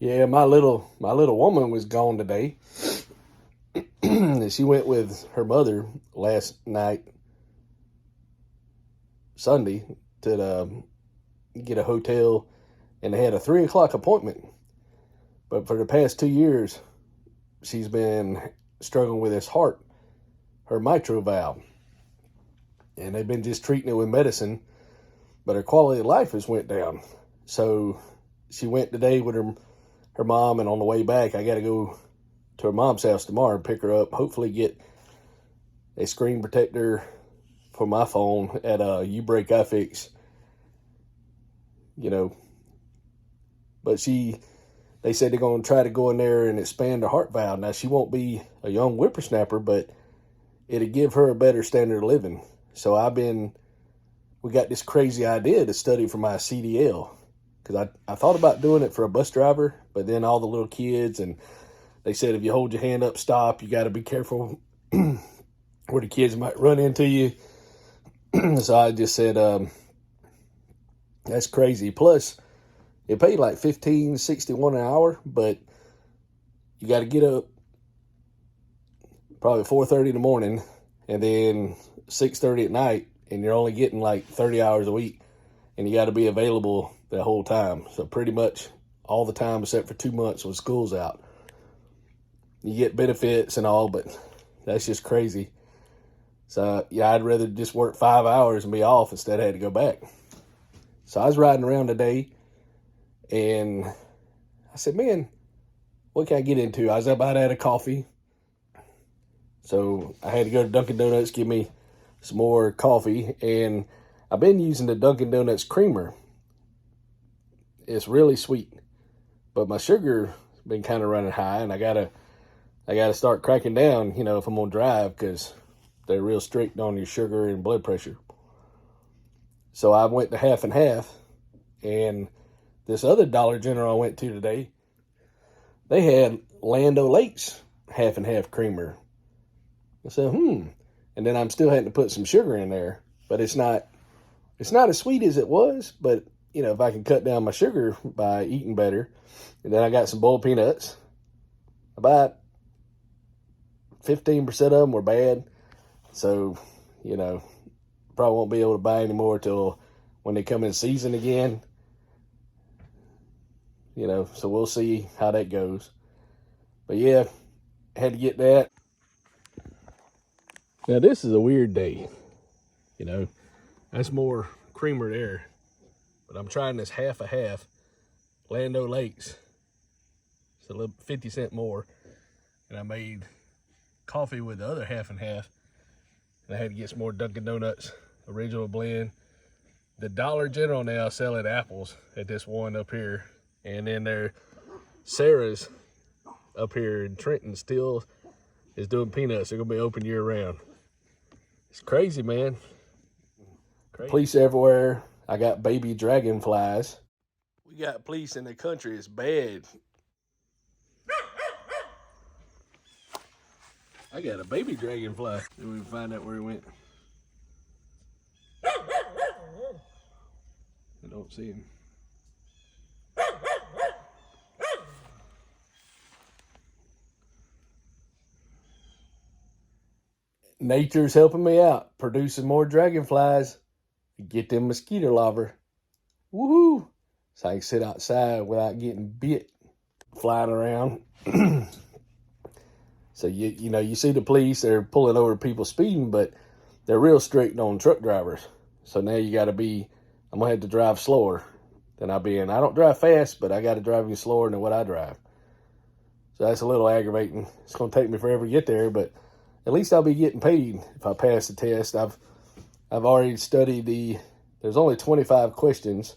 Yeah, my little woman was gone today. She went with her mother last night, Sunday, to get a hotel, and they had a 3 o'clock appointment. But for the past 2 years, she's been struggling with her mitral valve, and they've been just treating it with medicine. But her quality of life has went down. So she went today with her mom, and on the way back, I got to go to her mom's house tomorrow and pick her up. Hopefully, get a screen protector for my phone at U-Break iFix. You know, but they said they're going to try to go in there and expand her heart valve. Now, she won't be a young whippersnapper, but it'll give her a better standard of living. So we got this crazy idea to study for my CDL, because I thought about doing it for a bus driver, but then all the little kids, and they said if you hold your hand up, stop, you got to be careful where the kids might run into you. So I just said, that's crazy. Plus, it paid like $15.61 an hour, but you got to get up probably 4:30 in the morning and then 6:30 at night, and you're only getting like 30 hours a week, and you got to be available the whole time. So pretty much all the time except for 2 months when school's out. You get benefits and all, but that's just crazy. So yeah, I'd rather just work 5 hours and be off instead of having to go back. So I was riding around today, and I said, man, what can I get into? I was about to have a coffee. So I had to go to Dunkin' Donuts, give me some more coffee, and I've been using the Dunkin' Donuts creamer. It's really sweet, but my sugar been kind of running high, and I gotta start cracking down, if I'm gonna drive, because they're real strict on your sugar and blood pressure. So I went to half and half, and this other Dollar General I went to today, they had Land O'Lakes half and half creamer. I said, and then I'm still having to put some sugar in there, but it's not as sweet as it was. But if I can cut down my sugar by eating better, and then I got some boiled peanuts. About 15% of them were bad, so probably won't be able to buy any more till when they come in season again. So we'll see how that goes. But yeah, had to get that. Now this is a weird day. That's more creamer there. But I'm trying this half a half Land O'Lakes. It's a little 50 cents more. And I made coffee with the other half and half. And I had to get some more Dunkin' Donuts original blend. The Dollar General now selling apples at this one up here. And then there, Sarah's up here in Trenton still is doing peanuts. They're gonna be open year round. It's crazy, man. Crazy. Police everywhere. I got baby dragonflies. We got police in the country. It's bad. I got a baby dragonfly. Then we can find out where he went. I don't see him. Nature's helping me out, producing more dragonflies. Get them mosquito larvae. Woohoo! So I can sit outside without getting bit, flying around. So you see the police, they're pulling over people speeding, but they're real strict on truck drivers. So now I'm gonna have to drive slower than I've been. I don't drive fast, but I gotta drive even slower than what I drive. So that's a little aggravating. It's gonna take me forever to get there, but at least I'll be getting paid if I pass the test. I've already studied there's only 25 questions,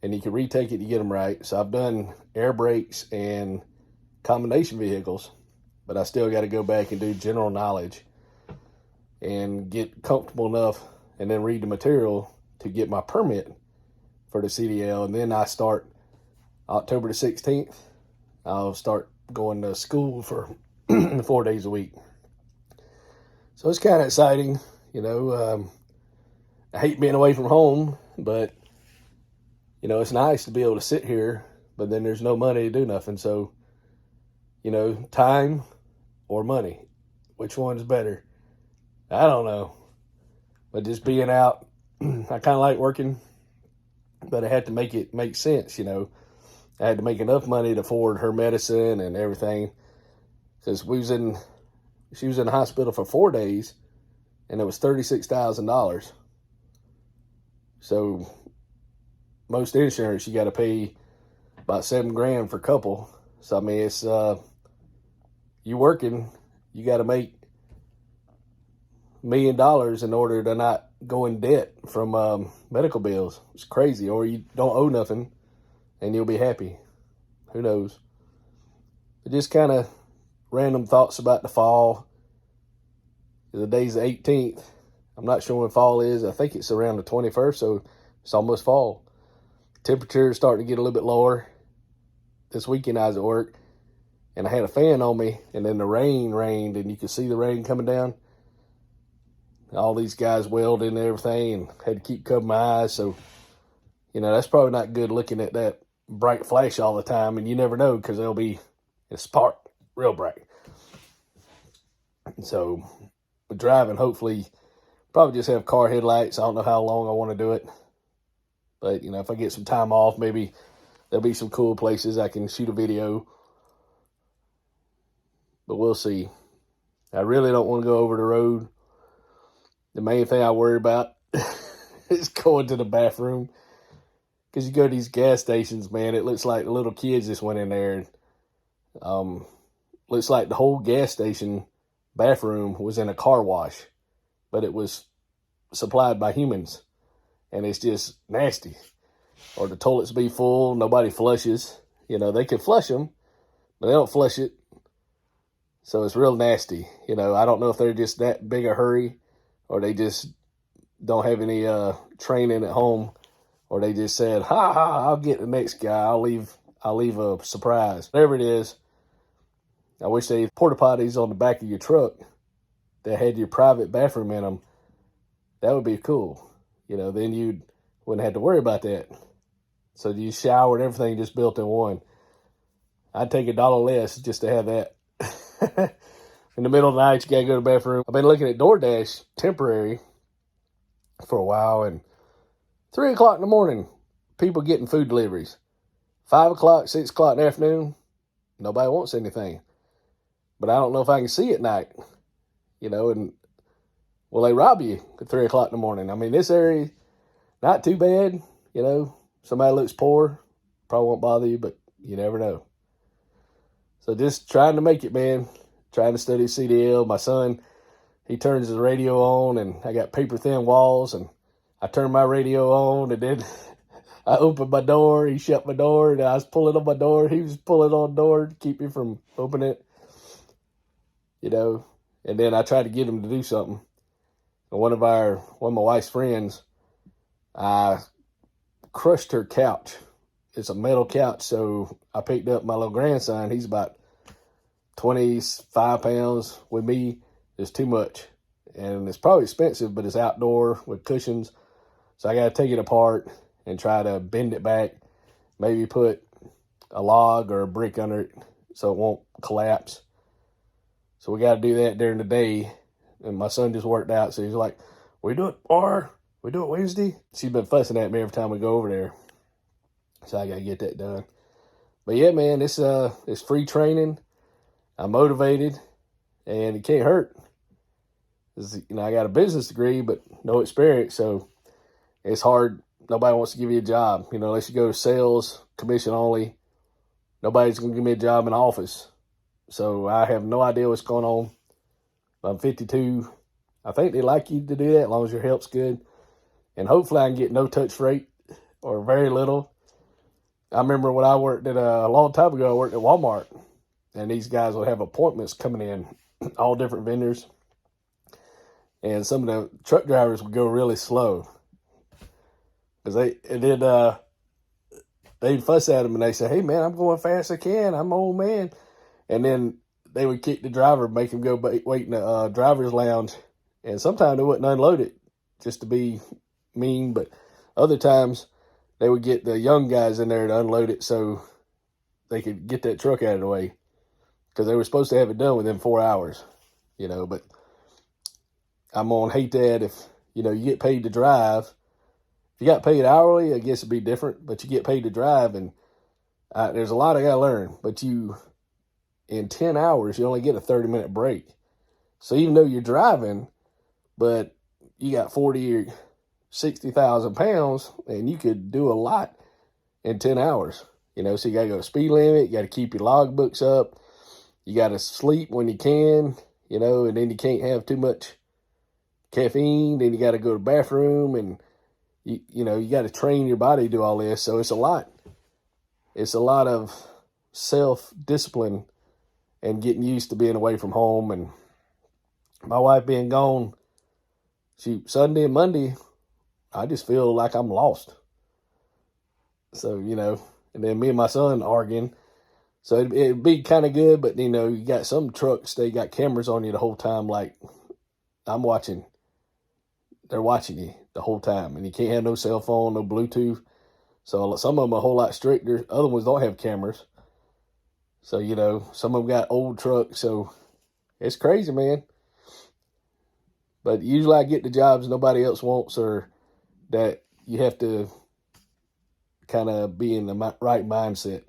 and you can retake it to get them right. So I've done air brakes and combination vehicles, but I still got to go back and do general knowledge and get comfortable enough and then read the material to get my permit for the CDL. And then I start October the 16th. I'll start going to school for 4 days a week. So it's kind of exciting, I hate being away from home, but, it's nice to be able to sit here but then there's no money to do nothing. So, time or money, which one's better? I don't know. But just being out, I kind of like working, but I had to make it make sense. I had to make enough money to afford her medicine and everything, because she was in the hospital for 4 days, and it was $36,000. So most insurance, you got to pay about $7,000 for a couple. So I mean, it's you working, you got to make $1 million in order to not go in debt from medical bills. It's crazy. Or you don't owe nothing, and you'll be happy. Who knows? But just kind of random thoughts about the fall. The day's the 18th. I'm not sure when fall is. I think it's around the 21st, so it's almost fall. Temperature is starting to get a little bit lower. This weekend I was at work, and I had a fan on me, and then the rain rained, and you could see the rain coming down. All these guys welding and everything, and had to keep covering my eyes. So, that's probably not good looking at that bright flash all the time, and you never know, because they'll be a spark real bright. So, with driving, hopefully, probably just have car headlights. I don't know how long I want to do it. But, if I get some time off, maybe there'll be some cool places I can shoot a video. But we'll see. I really don't want to go over the road. The main thing I worry about is going to the bathroom. Because you go to these gas stations, man, it looks like the little kids just went in there. Looks like the whole gas station bathroom was in a car wash. But it was supplied by humans. And it's just nasty. Or the toilets be full, nobody flushes. They can flush them, but they don't flush it. So it's real nasty. I don't know if they're just that big a hurry, or they just don't have any training at home, or they just said, I'll get the next guy. I'll leave a surprise. Whatever it is, I wish they had porta potties on the back of your truck that had your private bathroom in them. That would be cool. Then you wouldn't have to worry about that. So you shower and everything just built in one. I'd take $1 less just to have that. In the middle of the night, you got to go to the bathroom. I've been looking at DoorDash temporary for a while, and 3 o'clock in the morning, people getting food deliveries. 5 o'clock, 6 o'clock in the afternoon, nobody wants anything. But I don't know if I can see at night, and will they rob you at 3 o'clock in the morning? I mean, this area, not too bad. Somebody looks poor, probably won't bother you, but you never know. So just trying to make it, man. Trying to study CDL. My son, he turns his radio on, and I got paper-thin walls, and I turned my radio on, and then I opened my door. He shut my door, and I was pulling on my door. He was pulling on the door to keep me from opening it. And then I tried to get him to do something. And one of my wife's friends, I crushed her couch. It's a metal couch, so I picked up my little grandson. He's about 25 pounds. With me, it's too much. And it's probably expensive, but it's outdoor with cushions. So I got to take it apart and try to bend it back. Maybe put a log or a brick under it so it won't collapse. So we got to do that during the day. And my son just worked out, so he's like, we do it tomorrow? We do it Wednesday? She's been fussing at me every time we go over there. So I got to get that done. But yeah, man, it's free training. I'm motivated, and it can't hurt. I got a business degree, but no experience, so it's hard. Nobody wants to give you a job, unless you go to sales, commission only. Nobody's going to give me a job in the office. So I have no idea what's going on. I'm 52. I think they like you to do that as long as your health's good. And hopefully I can get no touch rate or very little. I remember when I worked at a long time ago, I worked at Walmart. And these guys would have appointments coming in, all different vendors. And some of the truck drivers would go really slow. Because they'd fuss at them and they say, hey, man, I'm going fast as I can. I'm an old man. And then they would kick the driver, make him go wait in the driver's lounge. And sometimes they wouldn't unload it just to be mean. But other times they would get the young guys in there to unload it so they could get that truck out of the way, because they were supposed to have it done within 4 hours, but I'm going to hate that if, you get paid to drive. If you got paid hourly, I guess it'd be different, but you get paid to drive, and there's a lot I got to learn, but in 10 hours, you only get a 30-minute break. So even though you're driving, but you got 40 or 60,000 pounds, and you could do a lot in 10 hours, so you got to go to speed limit, you got to keep your logbooks up, you got to sleep when you can, and then you can't have too much caffeine, then you got to go to the bathroom, and you got to train your body to do all this. So it's a lot. It's a lot of self-discipline and getting used to being away from home. And my wife being gone, Sunday and Monday, I just feel like I'm lost. So, and then me and my son arguing. So it'd be kind of good, but, you got some trucks, they got cameras on you the whole time. Like, I'm watching. They're watching you the whole time. And you can't have no cell phone, no Bluetooth. So some of them are a whole lot stricter. Other ones don't have cameras. So, some of them got old trucks. So it's crazy, man. But usually I get the jobs nobody else wants, or that you have to kind of be in the right mindset.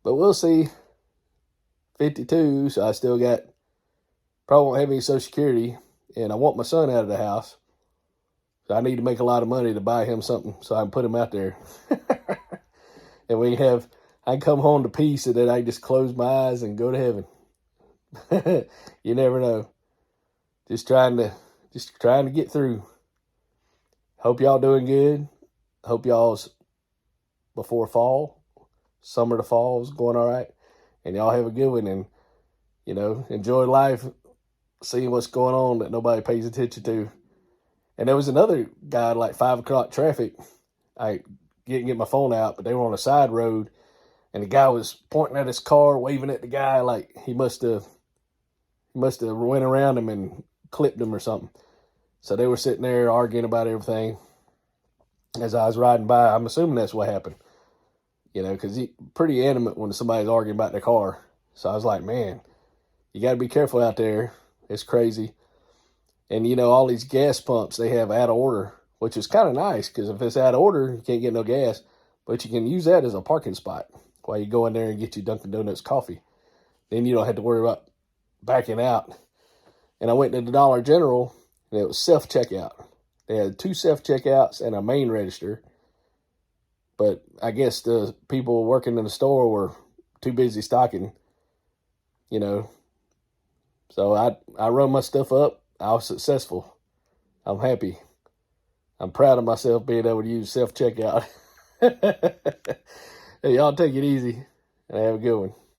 But we'll see. 52, so I still probably won't have any Social Security. And I want my son out of the house. So I need to make a lot of money to buy him something so I can put him out there. And I can come home to peace, and then I just close my eyes and go to heaven. You never know. Just trying to get through. Hope y'all doing good. Hope y'all's before fall, summer to fall is going all right. And y'all have a good one, and, enjoy life, seeing what's going on that nobody pays attention to. And there was another guy like 5 o'clock traffic. I didn't get my phone out, but they were on a side road, and the guy was pointing at his car, waving at the guy like he must have went around him and clipped him or something. So they were sitting there arguing about everything as I was riding by. I'm assuming that's what happened, because he's pretty animate when somebody's arguing about their car. So I was like, man, you got to be careful out there. It's crazy. And, all these gas pumps, they have out of order, which is kind of nice, because if it's out of order, you can't get no gas. But you can use that as a parking spot while you go in there and get your Dunkin' Donuts coffee. Then you don't have to worry about backing out. And I went to the Dollar General, and it was self-checkout. They had 2 self-checkouts and a main register. But I guess the people working in the store were too busy stocking, So I run my stuff up. I was successful. I'm happy. I'm proud of myself being able to use self-checkout. Hey, y'all take it easy and have a good one.